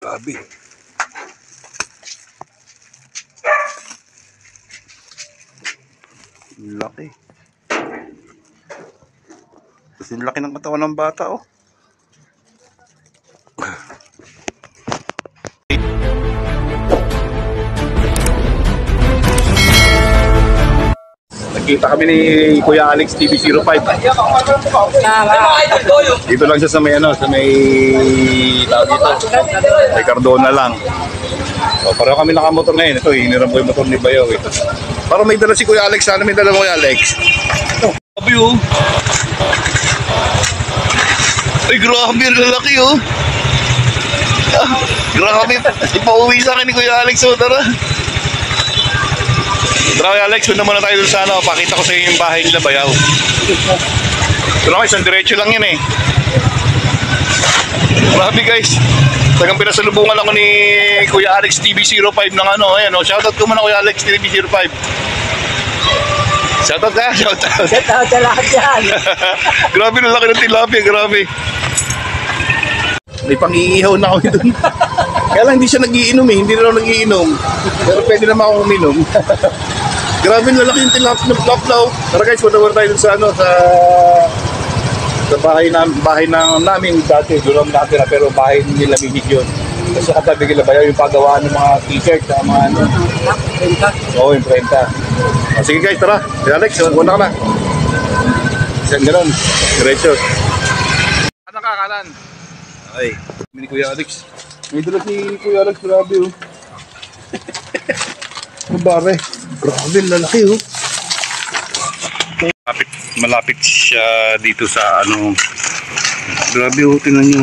Grabe. Laki. Kasi laki ng katawan ng bata, oh. Nagkita kami ni Kuya Alex TV05. Dito lang siya sa may ano, sa may tawag dito. May Cardona lang. So, pareho kami nakamotor ngayon. Ito, hiniram ko yung motor ni Bayaw eh. Parang may dala si Kuya Alex. Sana may dala mo Kuya Alex. Grabe oh. Ay grabe, lalaki oh. Grabe, ipauwi sa akin ni Kuya Alex oh. Tara. Tara Alex, punta muna tayo dun sa ano. Pakita ko sa inyo yung bahay nila Bayaw. Ito naman, isang diretso lang yan eh. Grabe guys. Tagang pinasalubungan ako ni Kuya Alex TV05 ng ano. Ayan o, shoutout ko muna Kuya Alex TV05. Shoutout ka, shoutout. Shoutout sa lahat yan. Grabe na laki ng tilapia, grabe. May pang-iihaw na ako dun. Kaya lang hindi siya nagiinom eh, hindi na ako nagiinom. Pero pwede naman akong uminom. Grabe na laki yung tilapia ng plaplaw. Tara guys, punta tayo dun sa ano, sa bahay namin dati, doon lang natira, pero bahay nila Mihig yun. Kasi katabi nila Bayaw yung paggawaan ng mga t-shirt sa mga ano. Oo, yung prenta. Sige guys, tara. Si Alex, una ka na. Isang gano'n. Diretso. Kanan ka, kanan. Ay, kami ni Kuya Alex. May dala si Kuya Alex, grabe oh. Mabare. Grabe, lalaki oh. Malapit siya dito sa ano. Grabe oh, tingnan nyo.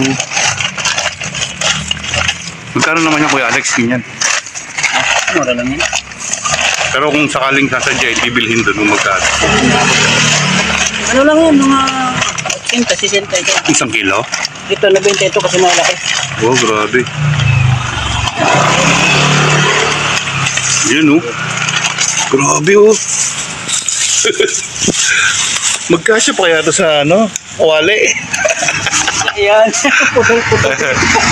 Magkano naman yan Kuya Alex? Ganyan. Mura lang yan. Pero kung sakaling sasadya, ibibilhin doon kung magkano. Ano lang yun, mga 80, 60 ito. Isang kilo? Ito, nabenta ito kasi malaki. Oh, grabe. Yan oh. Grabe oh. Magkasya pa kaya ito sa ano? Wali. Ayan. Pudol-pudol.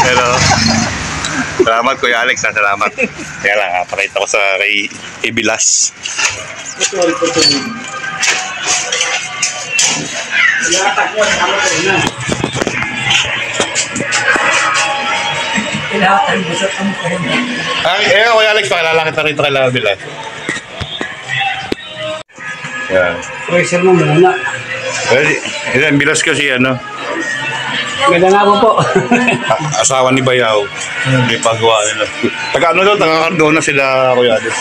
Hello. Salamat Kuya Alex, salamat. Kaya lang, pakita ko sa kay Bilas. Pudol-pudol. Ilahatan mo sa kamukuhin. Ay, Kuya Alex, pakilala kita rito kay Bilas. Yan. Pressure mo muna. Ilan Bilas kasi ano? Ganda nga po. Asawa ni Bayaw. May pagawa nila. Taga ano doon? Taga Cardona sila Kuya Alex.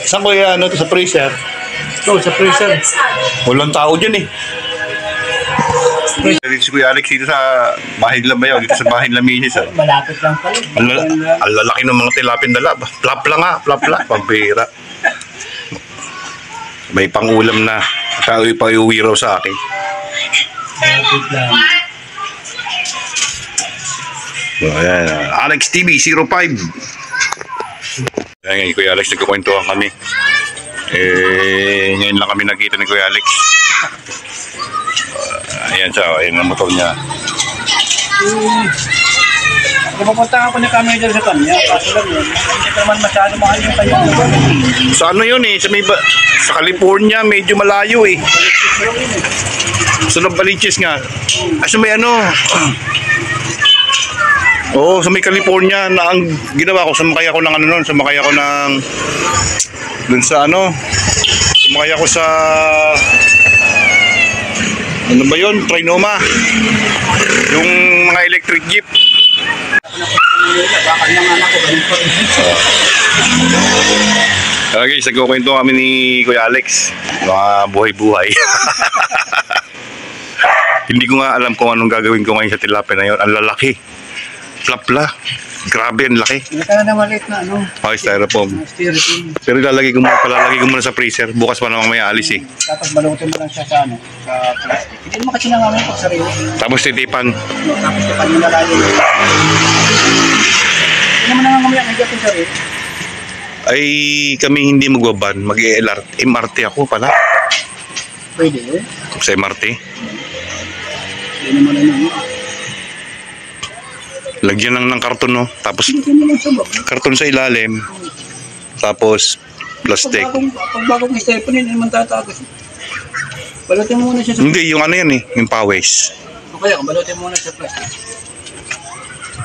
Saan Kuya ano to sa freezer? Oo, sa pressure. Walang tao dyan eh. Dito si Kuya Alex dito sa bahay nila Bayaw. Dito sa bahay nila Misis. Malapit lang pala. Ang lalaki ng mga tilapin dala. Plapla nga, plapla. Pampira. May pangulam na. Pa-uwi raw sa akin. So, ayan. Alex TV 05. Ayan, Kuya Alex, nagkukwentuhan kami. Ngayon lang kami nakita ni Kuya Alex. Ayan siya, ayan ang motor niya. Pupunta ako ni Camille dyan sa kanya. Kaso lang yun. Hindi naman masyado mahal yung kayo. Sa ano yun eh, sa California, medyo malayo eh. Sa Novaliches nga. Sa may ano. Oo, sa may California na ang ginawa ko, sumakay ako ng ano nun, sumakay ako ng dun sa ano, sumakay ako sa ano ba yun? Trinoma. Yung mga electric jeep. Bakal ng anak ko. Okay, nagkukwento kami ni Kuya Alex. Mga buhay-buhay. Hindi ko nga alam kung anong gagawin ko ngayon sa tilapia na yun. Ang lalaki. Plapla. Grabe, ang laki. Hindi ka na maliit na ano. Okay, styrofoam. Styrofoam. Pero palalagay ko muna sa freezer. Bukas pa namang may alis eh. Tapos balutin mo lang siya sa ano, sa plastic. Hindi naman kasi nangamay pag sarili. Tapos titipan. Tapos tipan mo na layo. Hindi naman nangamay ang higapin sarili. Ay, kami hindi magbaban. Mag-MRT ako pala. Pwede eh. Sa MRT. Hindi naman ano. Lagyan lang ng karton, no? Tapos Hindi mo lang sa baba. karton sa ilalim. Tapos plastic. Pag bagong stepon, hindi naman tatagos. Balutin mo muna siya sa Hindi, yung ano yan eh. Yung pawis. O kaya, balutin mo muna sa plastic.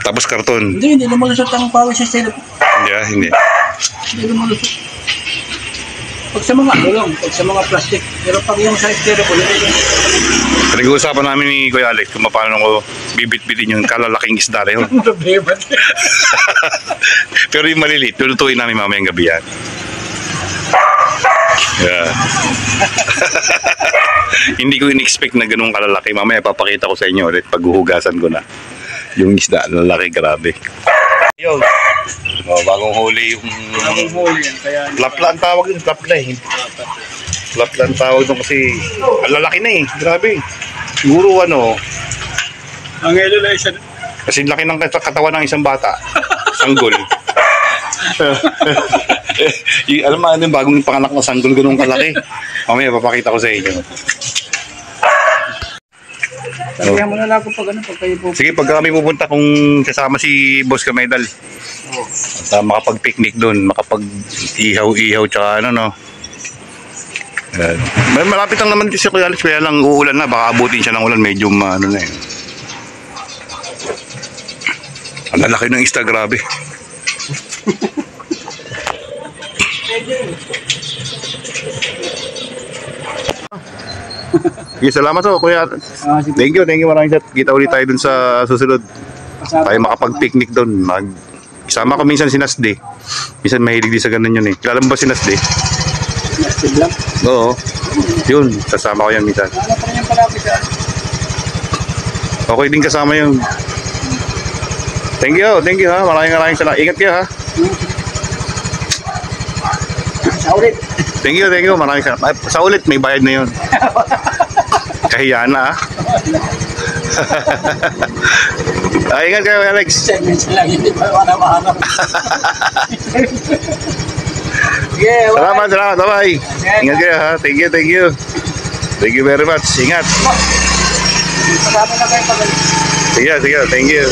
Tapos karton. Hindi lumulusot ang pawis sa styrofoam. Hindi. Hindi lumulusot. Pag sa mga gulong, pag sa mga plastic. Pero pag yung sa styrofoam, Pinag-uusapan namin ni Kuya Alex kung paano ko bibit-bitin yung kalalaking isda na yun. problema. Pero yung maliliit, lulutuin namin mamayang gabi yan. Yeah. Hindi ko in-expect na ganun kalalaki. Mamaya papakita ko sa inyo ulit pag huhugasan ko na. Yung isda, lalaki, grabe. Yo, bagong huli yung... Bagong huli yan, kaya... Lapla ang tawag yun, lapla eh. Lapla ang tawag doon kasi ang lalaki na eh, grabe. Siguro ano, Ang ilo na isa... kasi laki ng katawan ng isang bata. Sanggol. Alam mo, yung bagong panganak na sanggol ganun kalaki. Mamaya papakita ko sa inyo. Sabihan mo na lang pag ano, pag kayo po... Sige, pag kami pupunta kung kasama si Boss Kamedal. At makapag-picnic doon, makapag-ihaw-ihaw tsaka ano no. Malapit lang naman si Kuya Alex, kaya lang uulan na, baka abutin siya ng ulan, medyo ano na eh. Ang lalaki ng isda, grabe. Sige, salamat po, Kuya. sige. Thank you, maraming salamat. Kita ulit tayo dun sa susunod. Tayo makapag-picnic dun. Isama ko minsan si Nasde. Minsan mahilig din sa ganun yun eh. Kilala mo ba si Nasde? Nasty black. Oo. Yun, kasama ko yan minsan. Ano pa rin yung palapit sa... Okay din kasama yun. Thank you ha. Maraming salamat. Ingat kayo ha. Sa ulit. Thank you. Maraming salamat. Sa ulit, may bayad na yun. Kahiya na ha. Ingat kayo, Alex. Segments lang, hindi pa wala-wala. Yeah, Salamat. Bye-bye. Ingat kayo ha. Thank you. Thank you very much. Ingat. Pasama na kayo pag... Sige. Thank you.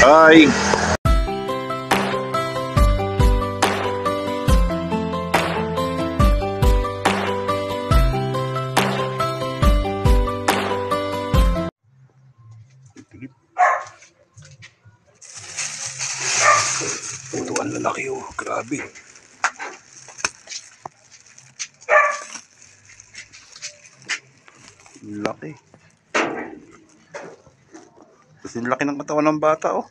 Bye. Ito ang lalaki oh, grabe. Laki. Kasi laki ng katawan ng bata oh.